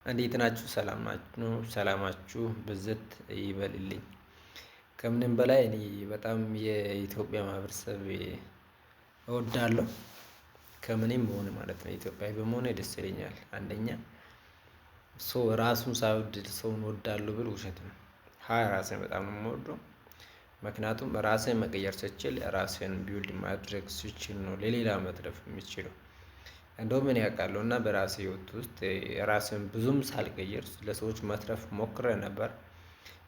እንዴት ናችሁ? ሰላም ናችሁ? ሰላማችሁ ብዝት ይበልልኝ። ከምንም በላይ እኔ በጣም የኢትዮጵያ ማህበረሰብ እወዳለሁ። ከምንም በሆነ ማለት ነው ኢትዮጵያዊ በመሆኔ ደስ ይለኛል። አንደኛ ሰው ራሱን ሳይወድ ሰውን እወዳለሁ ብል ውሸት ነው። ራሴን በጣም ነው የምወደው። ምክንያቱም ራሴን መቀየር ስችል ራሴን ቢውልድ ማድረግ ስችል ነው ለሌላ መትረፍ የሚችለው። እንደውም እኔ አውቃለሁ እና በራሴ ህይወት ውስጥ ራስን ብዙም ሳልቀይር ለሰዎች መትረፍ ሞክሬ ነበር።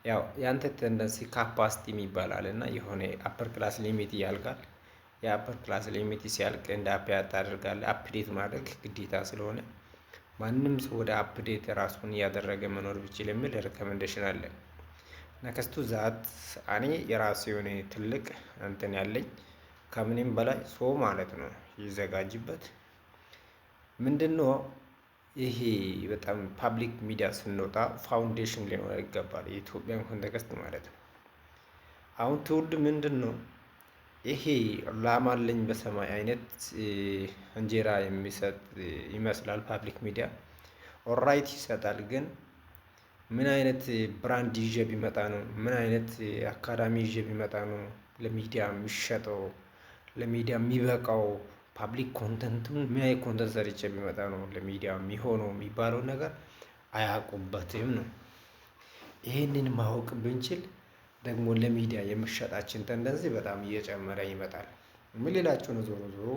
ያው ያንተ ቴንደንሲ ካፓሲቲ የሚባል አለ እና የሆነ አፐር ክላስ ሊሚት ያልቃል። የአፐር ክላስ ሊሚት ሲያልቅ እንደ አፕያት ታደርጋለህ። አፕዴት ማድረግ ግዴታ ስለሆነ ማንም ሰው ወደ አፕዴት ራሱን እያደረገ መኖር ቢችል የሚል ሬኮሜንዴሽን አለ። ነከስቱ ዛት እኔ የራሴ የሆነ ትልቅ እንትን ያለኝ ከምንም በላይ ሰው ማለት ነው ይዘጋጅበት። ምንድነው? ይሄ በጣም ፓብሊክ ሚዲያ ስንወጣ ፋውንዴሽን ሊኖር ይገባል። የኢትዮጵያን ኮንቴክስት ማለት ነው። አሁን ትውልድ ምንድነው? ይሄ ላም አለኝ በሰማይ አይነት እንጀራ የሚሰጥ ይመስላል። ፓብሊክ ሚዲያ ኦራይት ይሰጣል። ግን ምን አይነት ብራንድ ይዤ ቢመጣ ነው? ምን አይነት አካዳሚ ይዤ ቢመጣ ነው ለሚዲያ የሚሸጠው? ለሚዲያ የሚበቃው? ፓብሊክ ኮንተንቱን ምን አይነት ኮንተንት ሰርቼ ቢመጣ ነው ለሚዲያ የሚሆነው የሚባለው ነገር አያውቁበትም ነው። ይሄንን ማወቅ ብንችል ደግሞ ለሚዲያ የመሸጣችን ተንደንሲ በጣም እየጨመረ ይመጣል። ምን ሌላችሁ ነው? ዞሮ ዞሮ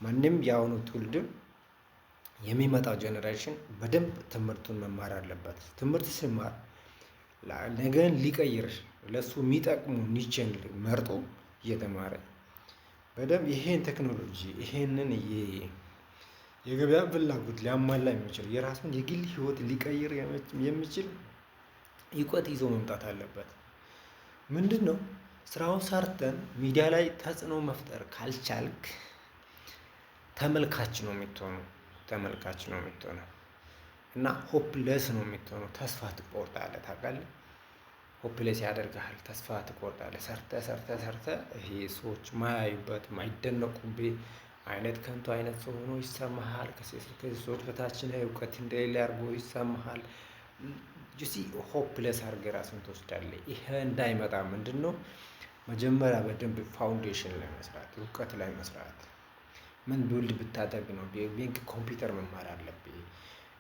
ማንም የአሁኑ ትውልድም የሚመጣው ጀነሬሽን በደንብ ትምህርቱን መማር አለበት። ትምህርት ሲማር ነገን ሊቀይር ለሱ የሚጠቅሙ ኒችን መርጦ እየተማረ በደንብ ይሄን ቴክኖሎጂ ይሄንን የገበያ ፍላጎት ሊያሟላ የሚችል የራሱን የግል ህይወት ሊቀይር የሚችል እውቀት ይዞ መምጣት አለበት። ምንድነው? ስራውን ሰርተን ሚዲያ ላይ ተጽዕኖ መፍጠር ካልቻልክ ተመልካች ነው የምትሆነው። ተመልካች ነው የምትሆነው እና ሆፕለስ ነው የምትሆነው። ተስፋ ትቆርጣለህ። ታውቃለህ? ሆፕለስ ያደርግሃል። ተስፋ ትቆርጣለህ። ሰርተህ ይሄ ሰዎች ማያዩበት ማይደነቁብህ አይነት ከንቱ አይነት ሰው ሆኖ ይሰማሃል። ከሰዎች በታች ነህ። እውቀት እንደሌለ አድርጎ ይሰማሃል። ጁሲ ሆፕለስ አድርገህ ራስን ትወስዳለህ። ይሄ እንዳይመጣ ምንድነው? መጀመሪያ በደንብ ፋውንዴሽን ላይ መስራት፣ እውቀት ላይ መስራት። ምን ቢውልድ ብታደርግ ነው? ቢንክ ኮምፒውተር መማር አለብህ።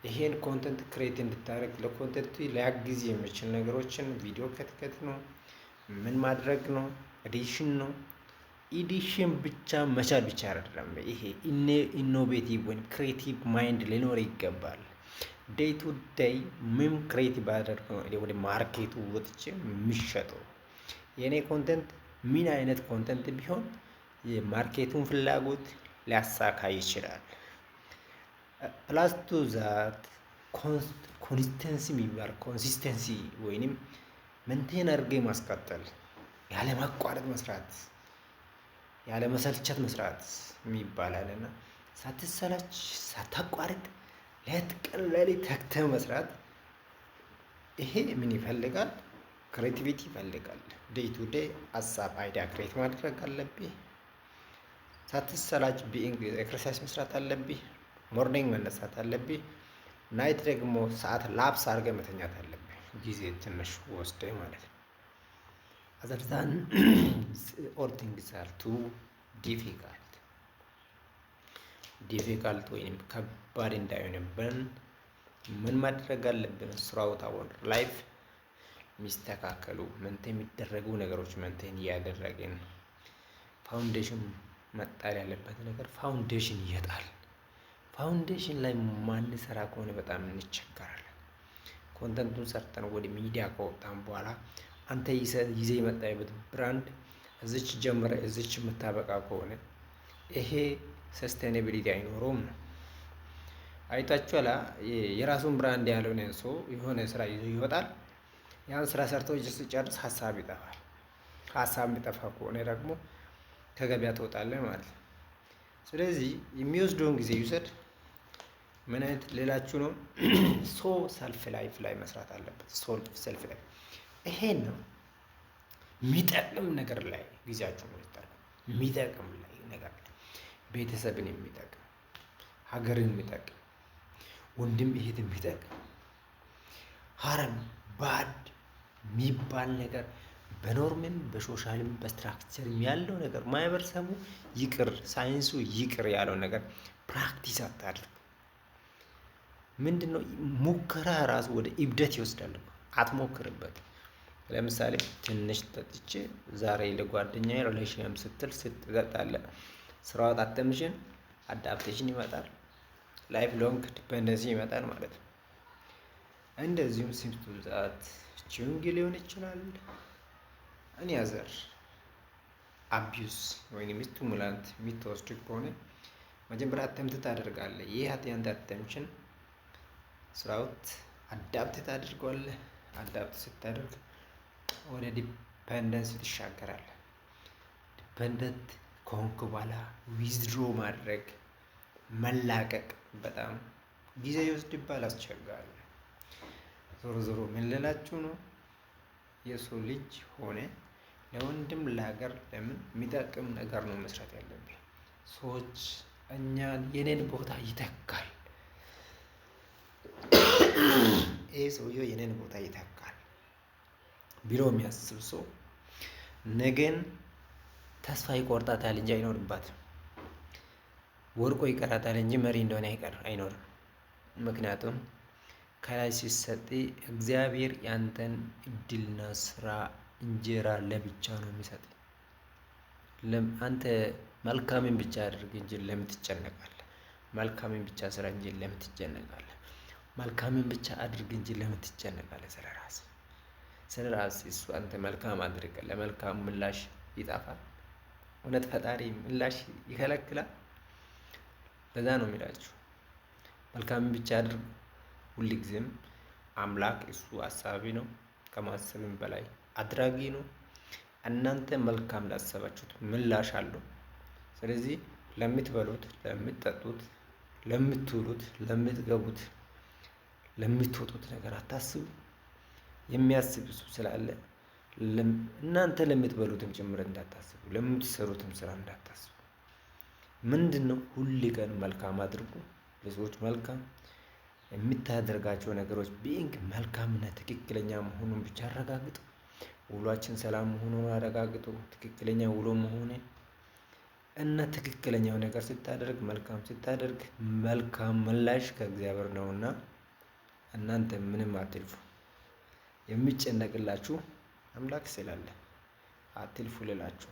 ይሄን ኮንተንት ክሬት እንድታደርግ ለኮንተንቱ ሊያግዝ የሚችል ነገሮችን ቪዲዮ ከትከት ነው። ምን ማድረግ ነው? ኤዲሽን ነው። ኤዲሽን ብቻ መቻል ብቻ አይደለም። ይሄ ኢኖቬቲቭ ወይም ክሬቲቭ ማይንድ ሊኖር ይገባል። ዴይ ቱ ዴይ ምን ክሬቲቭ አደርግ ነው ወደ ማርኬቱ ወጥቼ የሚሸጠው የኔ ኮንተንት ምን አይነት ኮንተንት ቢሆን የማርኬቱን ፍላጎት ሊያሳካ ይችላል። ፕላስ ቱ ዛት ኮንሲስተንሲ የሚባል ኮንሲስተንሲ ወይንም መንቴን አድርገህ ማስቀጠል፣ ያለ ማቋረጥ መስራት፣ ያለ መሰልቸት መስራት የሚባል አለና ሳትሰላች ሳታቋርጥ ሌት ቀን ሌሊት ተግተህ መስራት። ይሄ ምን ይፈልጋል? ክሬቲቪቲ ይፈልጋል። ዴይ ቱ ዴይ ሀሳብ አይዲያ ክሬት ማድረግ አለብህ። ሳትሰላች ኤክሰርሳይዝ መስራት አለብህ። ሞርኒንግ መነሳት አለብህ። ናይት ደግሞ ሰዓት ላፕስ አድርገህ መተኛት አለብህ። ጊዜ ትንሽ ወስደህ ማለት ነው። አዘርዛን ኦል ቲንግስ አር ቱ ዲፊካልት ወይም ከባድ እንዳይሆንብን ምን ማድረግ አለብን? ስራውት አወር ላይፍ የሚስተካከሉ መንቴን የሚደረጉ ነገሮች መንቴን እያደረግን ፋውንዴሽን መጣል ያለበት ነገር ፋውንዴሽን ይጣል። ፋውንዴሽን ላይ ማንሰራ ከሆነ በጣም እንቸገራለን። ኮንተንቱን ሰርተን ወደ ሚዲያ ከወጣን በኋላ አንተ ይዘህ የመጣበት ብራንድ እዚች ጀምረ እዚች የምታበቃ ከሆነ ይሄ ሰስቴኔቢሊቲ አይኖረውም ነው። አይታችኋላ? የራሱን ብራንድ ያልሆነ ሰው የሆነ ስራ ይዞ ይወጣል። ያን ስራ ሰርቶ ሲጨርስ ሀሳብ ይጠፋል። ሀሳብ የሚጠፋ ከሆነ ደግሞ ከገበያ ትወጣለህ ማለት ነው። ስለዚህ የሚወስደውን ጊዜ ይውሰድ። ምን አይነት ሌላችሁ ነው? ሰልፍ ላይፍ ላይ መስራት አለበት። ሰልፍ ላይ ይሄን ነው የሚጠቅም ነገር ላይ ጊዜያችሁ ነው የሚጠቅም የሚጠቅም ላይ ነገር ቤተሰብን የሚጠቅም ሀገርን የሚጠቅም ወንድም እህት የሚጠቅም ሀረም ባድ የሚባል ነገር በኖርምም በሶሻልም በስትራክቸርም ያለው ነገር ማህበረሰቡ ይቅር ሳይንሱ ይቅር ያለው ነገር ፕራክቲስ አታድርጉ። ምንድነው ሙከራ ራሱ ወደ እብደት ይወስዳል። አትሞክርበት። ለምሳሌ ትንሽ ጠጥቼ ዛሬ ለጓደኛዬ ሪሌሽንም ስትል ስትጠጣለህ ስራው አተምሽን አዳፕቴሽን ይመጣል። ላይፍ ሎንግ ዲፔንደንሲ ይመጣል ማለት ነው። እንደዚሁም ሲምፕቱ ዛት ቺንግ ሊሆን ይችላል። እኔ አዘር አቢዩስ ወይም ስቲሙላንት የሚትወስድ ከሆነ መጀመሪያ አተምት ታደርጋለህ። ይህ ያንተ አተምሽን ስራውት አዳፕት ታደርገዋለህ። አዳፕት ስታደርግ ወደ ዲፔንደንሲ ትሻገራለህ። ዲፔንደንት ከሆንክ በኋላ ዊዝድሮ ማድረግ መላቀቅ በጣም ጊዜ ይወስድብሃል፣ አስቸጋሪ። ዞሮ ዞሮ ምን ልላችሁ ነው? የሰው ልጅ ሆነ ለወንድም ለሀገር ለምን የሚጠቅም ነገር ነው መስራት ያለብን። ሰዎች እኛን የኔን ቦታ ይተካል፣ ይሄ ሰውዬው የኔን ቦታ ይተካል ብሎ የሚያስብ ሰው ነገን ተስፋ ይቆርጣታል እንጂ አይኖርባትም። ወርቆ ይቀራታል እንጂ መሪ እንደሆነ አይኖርም። ምክንያቱም ከላይ ሲሰጥ እግዚአብሔር ያንተን እድልና ስራ እንጀራ ለብቻ ነው የሚሰጥ። አንተ መልካምን ብቻ አድርግ እንጂ ለምን ትጨነቃለህ? መልካምን ብቻ ስራ እንጂ ለምን ትጨነቃለህ? መልካምን ብቻ አድርግ እንጂ ለምን ትጨነቃለህ? ስለራስህ እሱ አንተ መልካም አድርግ፣ ለመልካም ምላሽ ይጣፋል። እውነት ፈጣሪ ምላሽ ይከለክላል? ለዛ ነው የሚላችሁ መልካምን ብቻ አድርጉ። ሁልጊዜም አምላክ እሱ አሳቢ ነው፣ ከማሰብም በላይ አድራጊ ነው። እናንተ መልካም ላሰባችሁት ምላሽ አለው። ስለዚህ ለምትበሉት፣ ለምትጠጡት፣ ለምትውሉት፣ ለምትገቡት፣ ለምትወጡት ነገር አታስቡ። የሚያስብ እሱ ስላለ እናንተ ለምትበሉትም ጭምር እንዳታስቡ፣ ለምትሰሩትም ስራ እንዳታስቡ። ምንድነው ሁል ቀን መልካም አድርጉ፣ ለሰዎች መልካም የምታደርጋቸው ነገሮች ቢንግ መልካምና ትክክለኛ መሆኑን ብቻ አረጋግጡ። ውሏችን ሰላም መሆኑን አረጋግጡ። ትክክለኛ ውሎ መሆኑ እና ትክክለኛው ነገር ስታደርግ መልካም ስታደርግ መልካም ምላሽ ከእግዚአብሔር ነውና እናንተ ምንም አትልፉ። የሚጨነቅላችሁ አምላክ ስላለ አትልፉ ልላችሁ